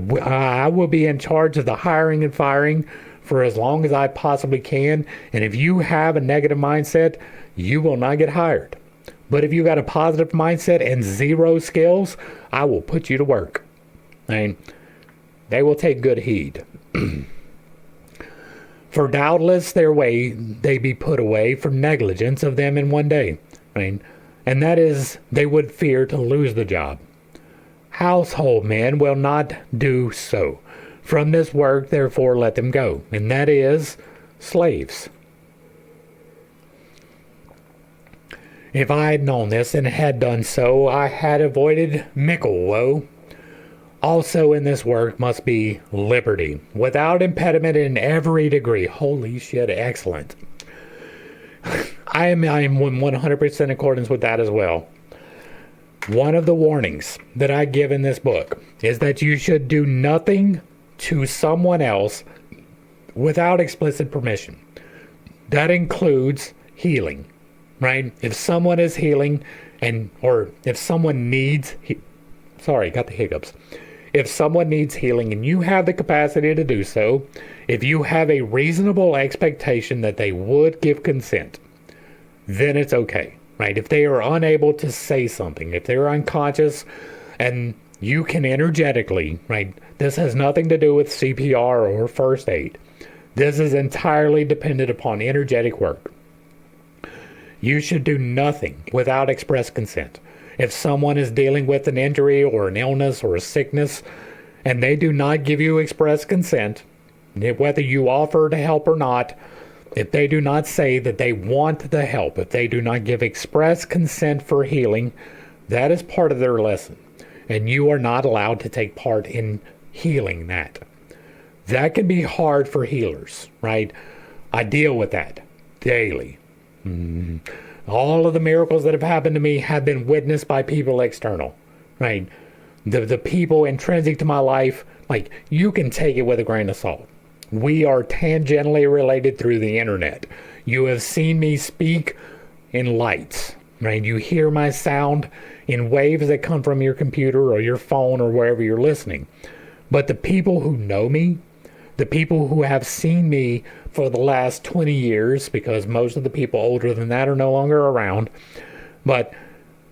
will be in charge of the hiring and firing for as long as I possibly can. And if you have a negative mindset, you will not get hired. But if you got a positive mindset and zero skills, I will put you to work. And they will take good heed. For doubtless their way they be put away from negligence of them in one day. Right? And that is, they would fear to lose the job. Household men will not do so. From this work, therefore, let them go. And that is slaves. If I had known this and had done so, I had avoided mickle woe. Also in this work must be liberty, without impediment in every degree. Holy shit, excellent. I am in 100% accordance with that as well. One of the warnings that I give in this book is that you should do nothing to someone else without explicit permission. That includes healing, right? If someone is healing or if someone needs, got the hiccups. If someone needs healing and you have the capacity to do so, if you have a reasonable expectation that they would give consent, then it's okay, right? If they are unable to say something, if they're unconscious and you can energetically, right? This has nothing to do with CPR or first aid. This is entirely dependent upon energetic work. You should do nothing without express consent. If someone is dealing with an injury or an illness or a sickness, and they do not give you express consent, whether you offer to help or not, if they do not say that they want the help, if they do not give express consent for healing, that is part of their lesson. And you are not allowed to take part in healing that. That can be hard for healers, right? I deal with that daily. All of the miracles that have happened to me have been witnessed by people external, right? The people intrinsic to my life, like, you can take it with a grain of salt. We are tangentially related through the internet. You have seen me speak in lights, right? You hear my sound in waves that come from your computer or your phone or wherever you're listening. But the people who know me, the people who have seen me for the last 20 years, because most of the people older than that are no longer around, but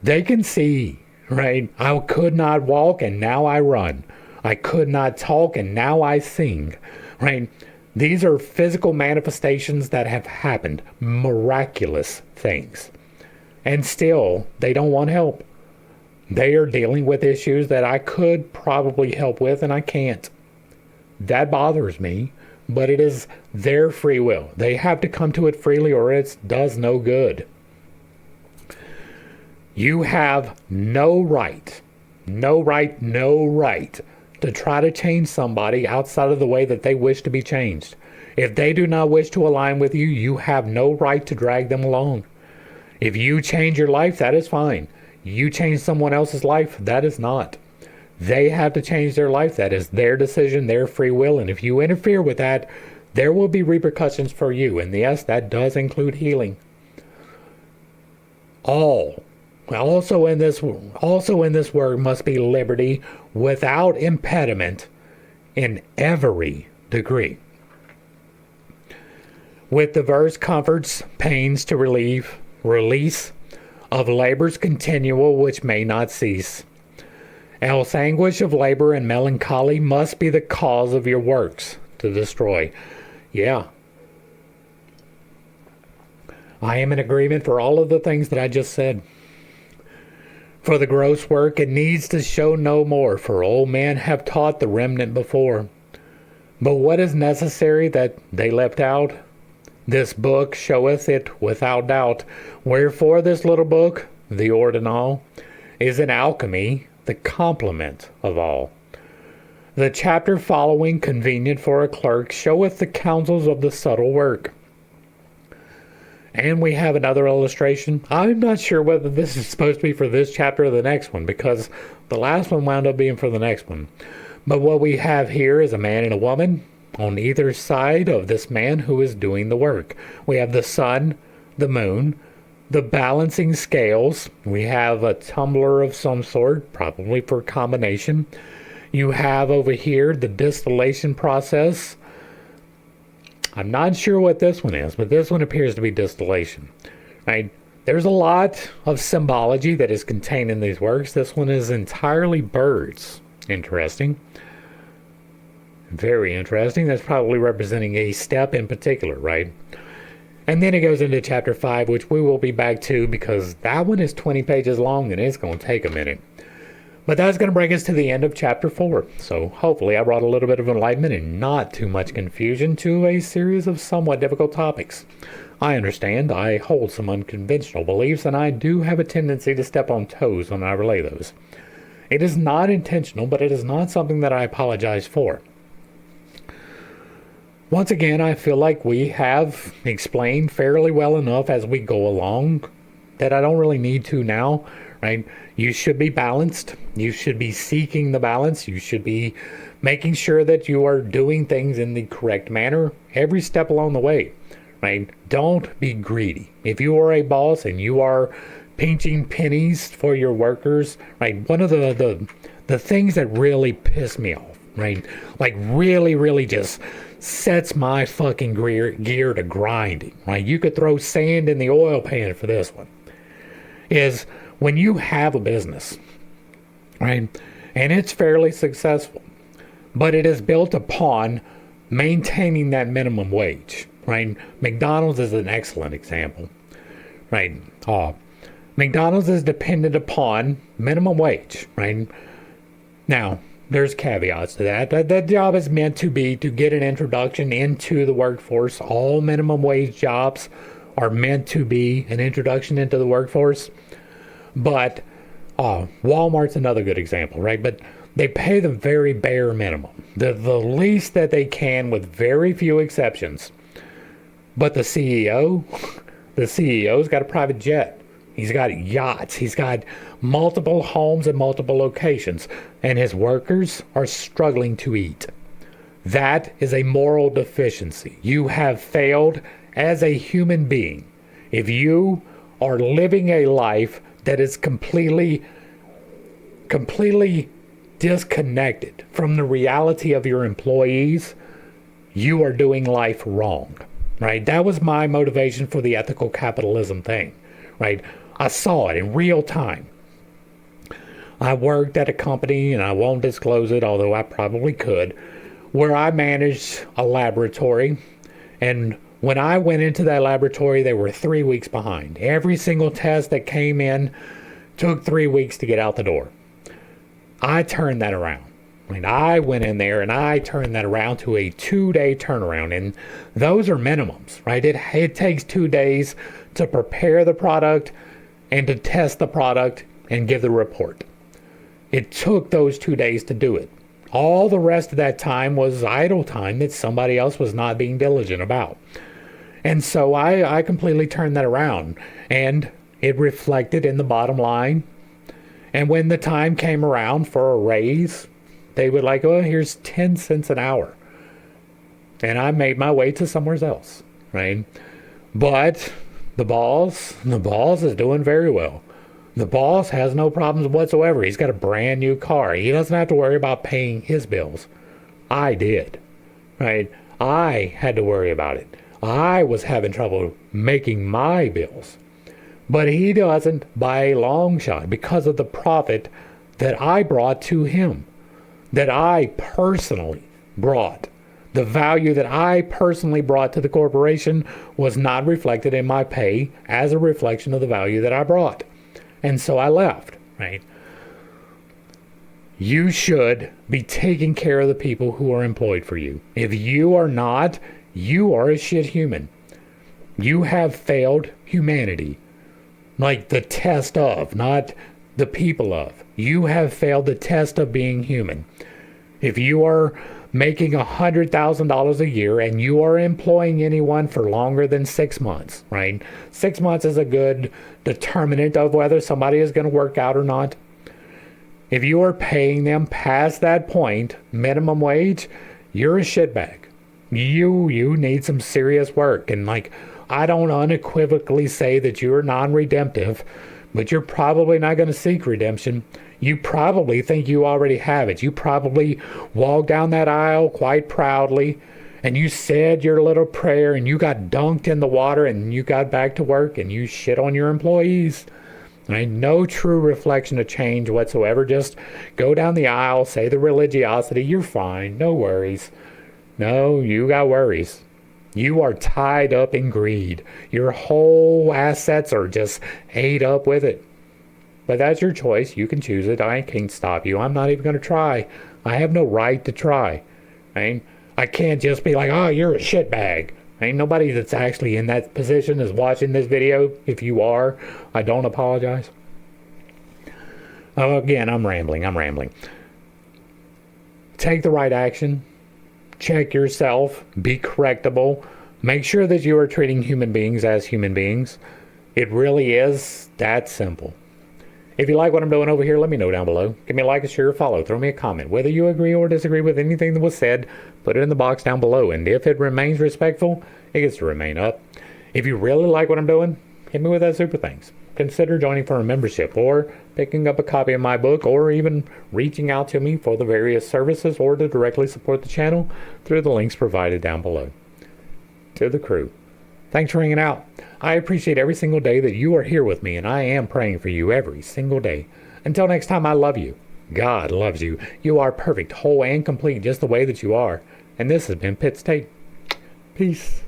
they can see, right? I could not walk and now I run. I could not talk and now I sing, right? These are physical manifestations that have happened, miraculous things. And still, they don't want help. They are dealing with issues that I could probably help with and I can't. That bothers me, but it is their free will. They have to come to it freely or it does no good. You have no right to try to change somebody outside of the way that they wish to be changed. If they do not wish to align with you, you have no right to drag them along. If you change your life, that is fine. You change someone else's life, that is not. They have to change their life. That is their decision, their free will. And if you interfere with that, there will be repercussions for you. And yes, that does include healing. Also in this work must be liberty without impediment in every degree. With diverse comforts, pains to relieve, release of labors continual which may not cease. Else anguish of labor and melancholy must be the cause of your works to destroy. Yeah. I am in agreement for all of the things that I just said. For the gross work it needs to show no more, for old men have taught the remnant before. But what is necessary that they left out? This book showeth it without doubt. Wherefore this little book, the ordinal, is an alchemy, the complement of all. The chapter following, convenient for a clerk, showeth the counsels of the subtle work. And we have another illustration. I'm not sure whether this is supposed to be for this chapter or the next one, because the last one wound up being for the next one. But what we have here is a man and a woman on either side of this man who is doing the work. We have the sun, the moon, the balancing scales. We have a tumbler of some sort, probably for combination. You have over here the distillation process. I'm not sure what this one is, but this one appears to be distillation, right? There's a lot of symbology that is contained in these works. This one is entirely birds. Interesting. Very interesting. That's probably representing a step in particular, right? And then it goes into chapter 5, which we will be back to because that one is 20 pages long and it's going to take a minute. But that's going to bring us to the end of chapter 4. So hopefully I brought a little bit of enlightenment and not too much confusion to a series of somewhat difficult topics. I understand I hold some unconventional beliefs and I do have a tendency to step on toes when I relay those. It is not intentional, but it is not something that I apologize for. Once again, I feel like we have explained fairly well enough as we go along that I don't really need to now right? You should be balanced. You should be seeking the balance. You should be making sure that you are doing things in the correct manner every step along the way, right? Don't be greedy. If you are a boss and you are pinching pennies for your workers, right? One of the things that really piss me off, right? Like really just sets my fucking gear to grinding, right? You could throw sand in the oil pan for this one. Is when you have a business, right? And it's fairly successful, but it is built upon maintaining that minimum wage, right? McDonald's is an excellent example, right? McDonald's is dependent upon minimum wage, right? Now, there's caveats to that. That job is meant to be to get an introduction into the workforce. All minimum wage jobs are meant to be an introduction into the workforce. But Walmart's another good example, right? But they pay the very bare minimum, the least that they can with very few exceptions. But the CEO's got a private jet. He's got yachts. He's got multiple homes and multiple locations. And his workers are struggling to eat. That is a moral deficiency. You have failed as a human being. If you are living a life that is completely disconnected from the reality of your employees, you are doing life wrong, right? That was my motivation for the ethical capitalism thing, right? I saw it in real time. I worked at a company, and I won't disclose it, although I probably could, where I managed a laboratory. And when I went into that laboratory, they were 3 weeks behind. Every single test that came in took 3 weeks to get out the door. I turned that around. I mean, I went in there and I turned that around to a 2-day turnaround. And those are minimums, right? It takes 2 days to prepare the product and to test the product and give the report. It took those 2 days to do it. All the rest of that time was idle time that somebody else was not being diligent about. And so I completely turned that around, and it reflected in the bottom line. And when the time came around for a raise, they would like, oh, here's 10 cents an hour. And I made my way to somewhere else, right? But the boss is doing very well. The boss has no problems whatsoever. He's got a brand new car. He doesn't have to worry about paying his bills. I did, right? I had to worry about it. I was having trouble making my bills. But he doesn't by a long shot because of the profit that I brought to him, that I personally brought. The value that I personally brought to the corporation was not reflected in my pay as a reflection of the value that I brought. And so I left, right? You should be taking care of the people who are employed for you. If you are not, you are a shit human. You have failed humanity. Like the test of, not the people of. You have failed the test of being human. If you are making $100,000 a year and you are employing anyone for longer than 6 months, right? 6 months is a good determinant of whether somebody is going to work out or not. If you are paying them past that point, minimum wage, you're a shitbag. You need some serious work. And like, I don't unequivocally say that you're non-redemptive, but you're probably not going to seek redemption. You probably think you already have it. You probably walked down that aisle quite proudly, and you said your little prayer, and you got dunked in the water, and you got back to work, and you shit on your employees. Right? No true reflection of change whatsoever. Just go down the aisle, say the religiosity, you're fine, no worries. No, you got worries. You are tied up in greed. Your whole assets are just ate up with it. But that's your choice. You can choose it. I can't stop you. I'm not even going to try. I have no right to try. Right? I can't just be like, oh, you're a shitbag. Ain't nobody that's actually in that position is watching this video. If you are, I don't apologize. Oh, again, I'm rambling. Take the right action. Check yourself. Be correctable. Make sure that you are treating human beings as human beings. It really is that simple. If you like what I'm doing over here, let me know down below. Give me a like, a share, a follow, throw me a comment. Whether you agree or disagree with anything that was said, put it in the box down below. And if it remains respectful, it gets to remain up. If you really like what I'm doing, hit me with that super thanks. Consider joining for a membership or picking up a copy of my book or even reaching out to me for the various services or to directly support the channel through the links provided down below. To the crew, thanks for hanging out. I appreciate every single day that you are here with me, and I am praying for you every single day. Until next time, I love you. God loves you. You are perfect, whole, and complete just the way that you are. And this has been pittstake. Peace.